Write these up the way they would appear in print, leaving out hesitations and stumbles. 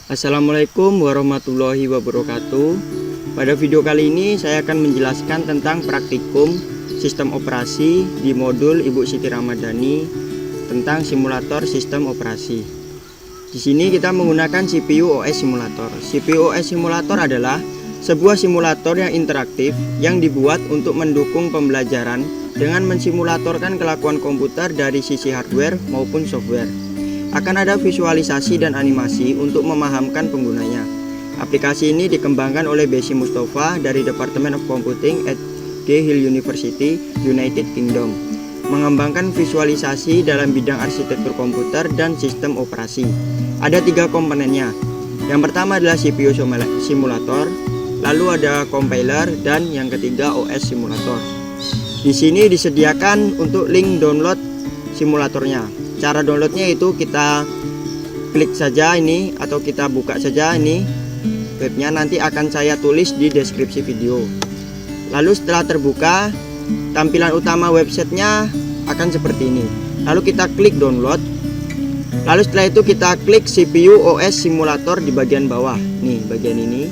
Assalamualaikum warahmatullahi wabarakatuh. Pada video kali ini saya akan menjelaskan tentang praktikum sistem operasi di modul Ibu Siti Ramadhani tentang simulator sistem operasi. Di sini kita menggunakan CPU OS simulator. CPU OS simulator adalah sebuah simulator yang interaktif yang dibuat untuk mendukung pembelajaran dengan mensimulatorkan kelakuan komputer dari sisi hardware maupun software. Akan ada visualisasi dan animasi untuk memahamkan penggunanya. Aplikasi ini dikembangkan oleh Besi Mustafa dari Department of Computing at Cahill University, United Kingdom, mengembangkan visualisasi dalam bidang arsitektur komputer dan sistem operasi. Ada 3 komponennya. Yang pertama adalah CPU simulator, lalu ada compiler, dan yang ketiga OS simulator. Di sini disediakan untuk link download simulatornya. Cara downloadnya itu kita klik saja ini atau kita buka saja ini webnya, nanti akan saya tulis di deskripsi video. Lalu setelah terbuka, tampilan utama websitenya akan seperti ini. Lalu kita klik download. Lalu setelah itu kita klik CPU OS simulator di bagian bawah, nih bagian ini.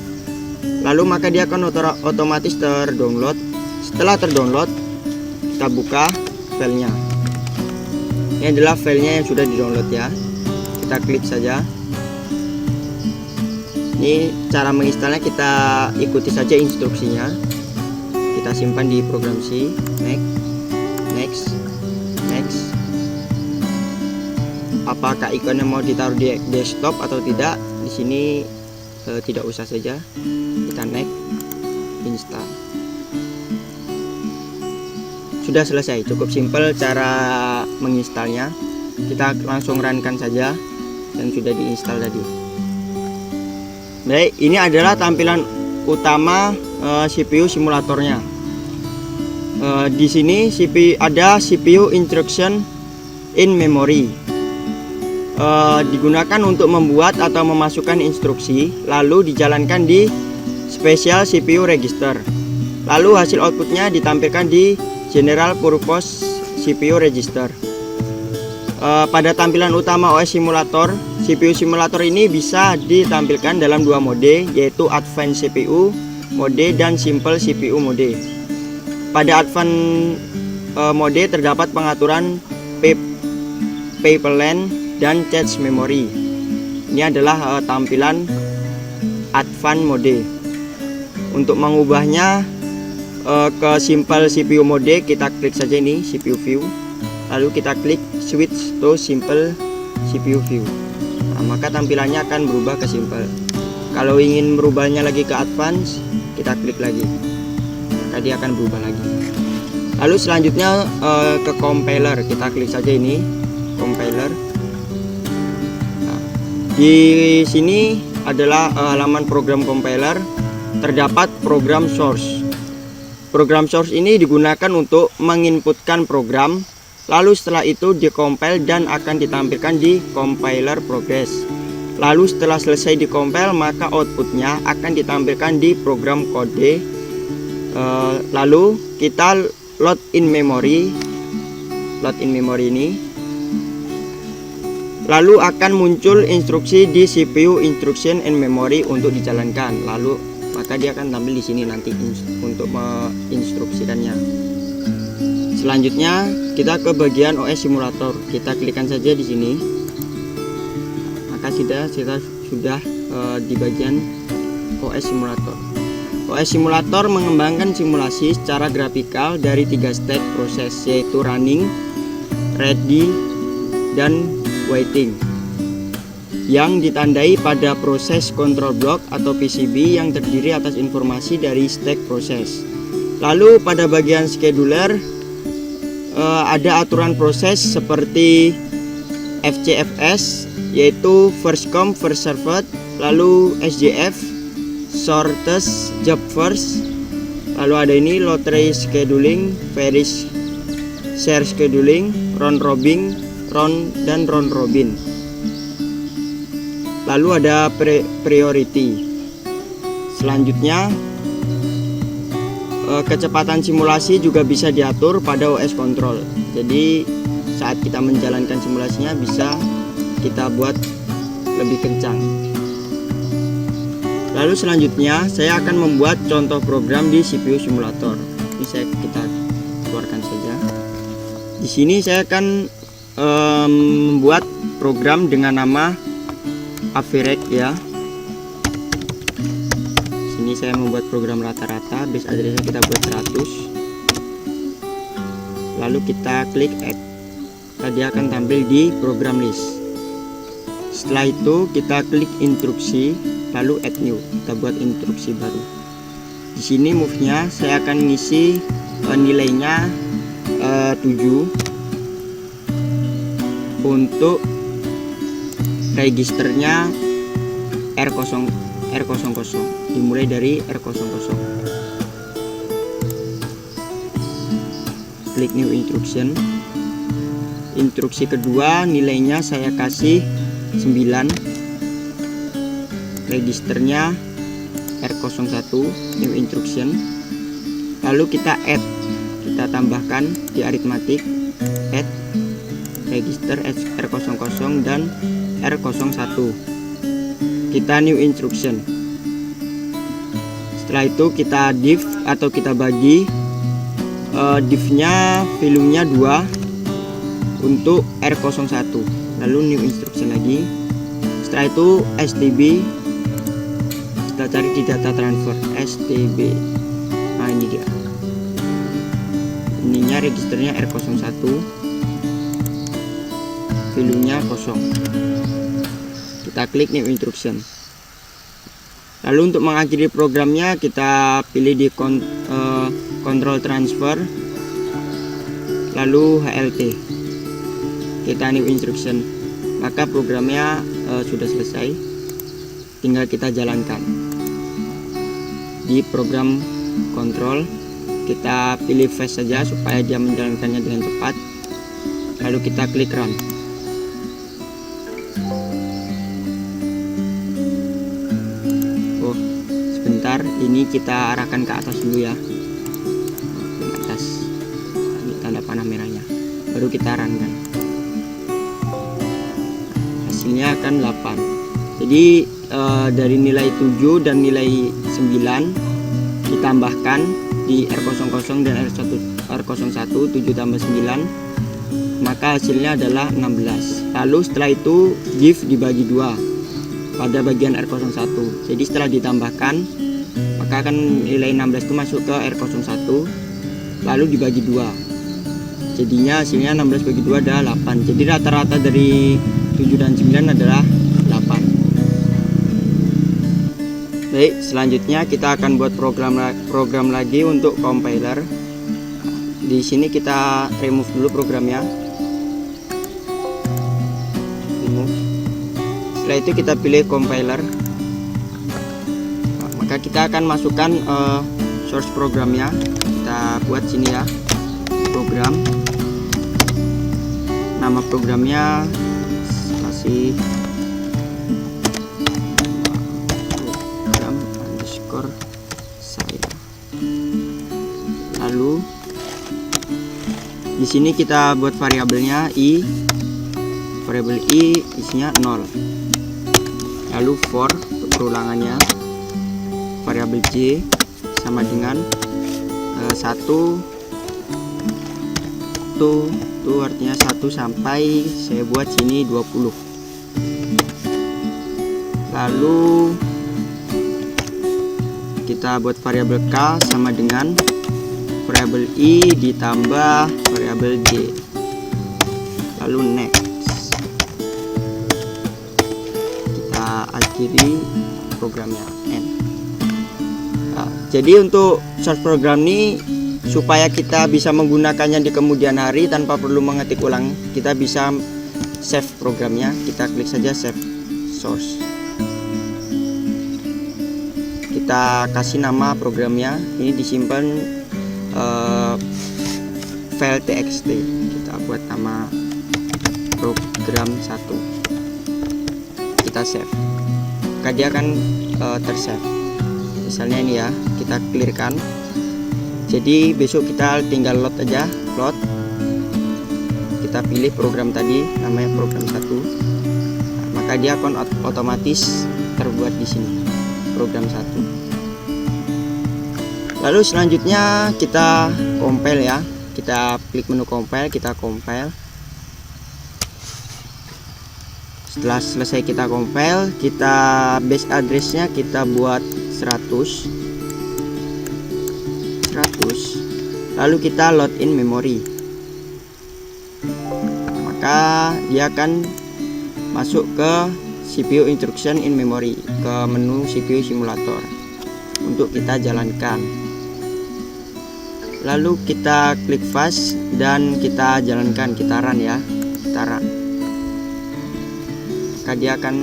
Lalu maka dia akan otomatis terdownload. Setelah terdownload, kita buka filenya. Ini adalah filenya yang sudah di-download ya. Kita klik saja. Ini cara menginstalnya, kita ikuti saja instruksinya. Kita simpan di program C. Next. Apakah ikonnya mau ditaruh di desktop atau tidak? Di sini tidak usah saja. Kita next, install. Sudah selesai, cukup simpel cara menginstalnya. Kita langsung runkan saja dan sudah diinstal tadi. Baik, ini adalah tampilan utama CPU simulatornya. Di sini ada CPU instruction in memory. Digunakan untuk membuat atau memasukkan instruksi, lalu dijalankan di special CPU register. Lalu hasil outputnya ditampilkan di General Purpose CPU Register. Pada tampilan utama OS simulator, CPU simulator ini bisa ditampilkan dalam 2 mode, yaitu Advanced CPU mode dan Simple CPU mode. Pada Advanced mode terdapat pengaturan pipeline dan cache memory. Ini adalah tampilan Advanced mode. Untuk mengubahnya ke Simple CPU mode, kita klik saja ini CPU view, lalu kita klik switch to Simple CPU view. Nah, maka tampilannya akan berubah ke Simple. Kalau ingin merubahnya lagi ke Advance, kita klik lagi, maka dia akan berubah lagi. Lalu selanjutnya ke compiler, kita klik saja ini compiler. Nah, di sini adalah halaman program compiler. Terdapat program source. Program source ini digunakan untuk menginputkan program, lalu setelah itu dikompil dan akan ditampilkan di compiler progress. Lalu setelah selesai dikompil, maka outputnya akan ditampilkan di program kode. Lalu kita load in memory ini, lalu akan muncul instruksi di CPU instruction in memory untuk dijalankan. Lalu maka dia akan tampil di sini nanti untuk menginstruksikannya. Selanjutnya kita ke bagian OS simulator. Kita klikkan saja di sini. Maka kita sudah di bagian OS simulator. OS simulator mengembangkan simulasi secara grafikal dari 3 step proses, yaitu running, ready, dan waiting, yang ditandai pada proses control block atau PCB yang terdiri atas informasi dari stack proses. Lalu pada bagian scheduler ada aturan proses seperti FCFS, yaitu first come first served, lalu SJF, shortest job first, lalu ada ini lottery scheduling, Paris share scheduling, round robin, dan round robin. Lalu ada priority. Selanjutnya kecepatan simulasi juga bisa diatur pada OS control. Jadi saat kita menjalankan simulasinya bisa kita buat lebih kencang. Lalu selanjutnya saya akan membuat contoh program di CPU simulator. Ini kita keluarkan saja. Di sini saya akan membuat program dengan nama average ya. Sini saya membuat program rata-rata, base address-nya kita buat 100. Lalu kita klik add. Dia akan tampil di program list. Setelah itu kita klik instruksi, lalu add new. Kita buat instruksi baru. Di sini move-nya saya akan ngisi nilainya 7. Untuk registernya R00, dimulai dari R00. Klik new instruction. Instruksi kedua nilainya saya kasih 9, registernya R01, new instruction. Lalu kita add, kita tambahkan di aritmatik, add register R00 dan R01. Kita new instruction. Setelah itu kita div atau kita bagi, div-nya volume-nya 2 untuk R01. Lalu new instruction lagi. Setelah itu stb, kita cari di data transfer stb. Nah ini dia, ininya registernya R01, volume-nya 0. Kita klik new instruction. Lalu untuk mengakhiri programnya kita pilih di control transfer, lalu HLT. Kita new instruction. Maka programnya sudah selesai. Tinggal kita jalankan. Di program kontrol kita pilih fast saja supaya dia menjalankannya dengan cepat. Lalu kita klik run. Sebentar, ini kita arahkan ke atas dulu ya, ke atas. Ini tanda panah merahnya, baru kita runkan. Hasilnya akan 8. Jadi dari nilai 7 dan nilai 9 ditambahkan di R00 dan R01, 7 tambah 9, maka hasilnya adalah 16. Lalu setelah itu div dibagi 2 pada bagian R01. Jadi setelah ditambahkan, maka akan nilai 16 itu masuk ke R01, lalu dibagi 2. Jadinya hasilnya 16 bagi 2 adalah 8. Jadi rata-rata dari 7 dan 9 adalah 8. Baik, selanjutnya kita akan buat program lagi untuk compiler. Di sini kita remove dulu programnya. Remove. Setelah itu kita pilih compiler. Maka kita akan masukkan source programnya. Kita buat sini ya, program. Nama programnya kasih program underscore saya. Lalu di sini kita buat variabelnya i. Variabel i isinya 0. Lalu for untuk perulangannya. Variabel j sama dengan 1 tuh artinya 1 sampai saya buat sini 20. Lalu kita buat variabel k sama dengan variabel i ditambah variabel j. Lalu next. Kita akhiri programnya end. Nah, jadi untuk source program ini supaya kita bisa menggunakannya di kemudian hari tanpa perlu mengetik ulang, kita bisa save programnya. Kita klik saja save source. Kita kasih nama programnya. Ini disimpan file txt. Kita buat nama program 1. Kita save. Maka dia akan tersave. Misalnya ini ya, kita clearkan. Jadi besok kita tinggal load aja, load. Kita pilih program tadi, namanya program 1. Maka dia akan otomatis terbuat di sini. program 1. Lalu selanjutnya kita compile ya. Kita klik menu compile, kita compile. Setelah selesai kita compile, kita base addressnya kita buat 100. Lalu kita load in memory. Maka dia akan masuk ke CPU instruction in memory, ke menu CPU simulator untuk kita jalankan. Lalu kita klik fast dan kita jalankan, kita run ya, kita run. Maka dia akan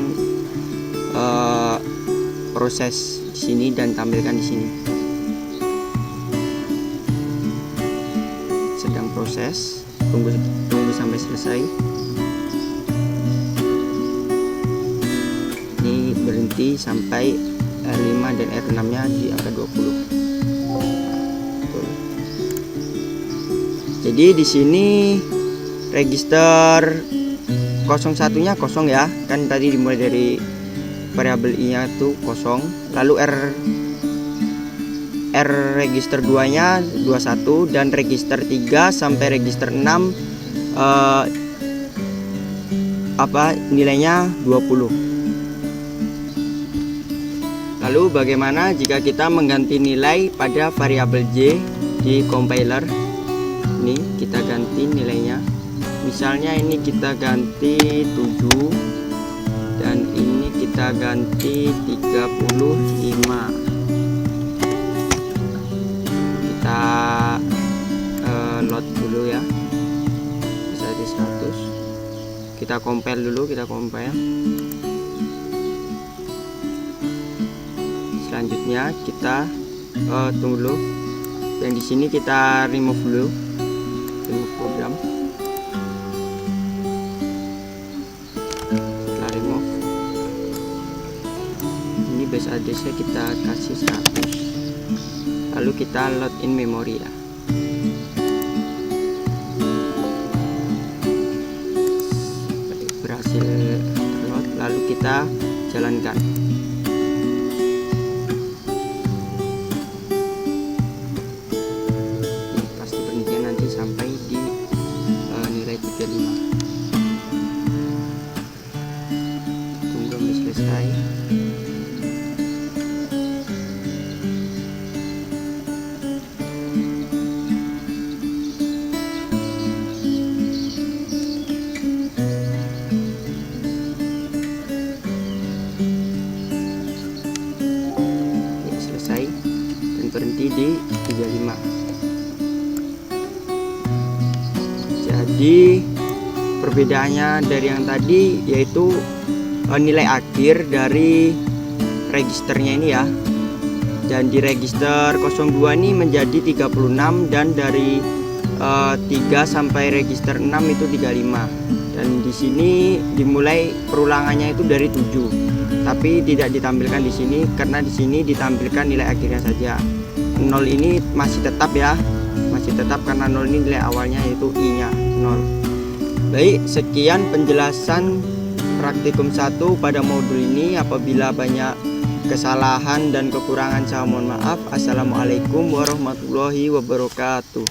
proses di sini dan tampilkan di sini. Sedang proses, tunggu sampai selesai. Ini berhenti sampai R5 dan R6 nya di angka 20. Jadi di sini register 01-nya kosong ya, kan tadi dimulai dari variabel i-nya itu kosong. Lalu R register 2-nya 21 dan register 3 sampai register 6 nilainya 20. Lalu bagaimana jika kita mengganti nilai pada variabel j di compiler? Ini kita ganti nilainya. Misalnya ini kita ganti 7 dan ini kita ganti 35. Kita load dulu ya. Bisa di 100. Kita compile dulu, kita compile. Selanjutnya kita tunggu dulu. Dan di sini kita remove dulu. Program. Setelah remove, ini base addressnya kita kasih 100. Lalu kita load in memory ya. Berhasil load, lalu kita jalankan. Sampai di nilai 35. Tunggu sampai selesai. Ini selesai dan berhenti di 35. Jadi perbedaannya dari yang tadi yaitu nilai akhir dari registernya ini ya. Dan di register 02 ini menjadi 36 dan dari 3 sampai register 6 itu 35. Dan di sini dimulai perulangannya itu dari 7. Tapi tidak ditampilkan di sini karena di sini ditampilkan nilai akhirnya saja. 0 ini masih tetap ya. Masih tetap karena 0 ini nilai awalnya yaitu i-nya 0. Baik, sekian penjelasan praktikum 1 pada modul ini. Apabila banyak kesalahan dan kekurangan saya mohon maaf. Assalamualaikum warahmatullahi wabarakatuh.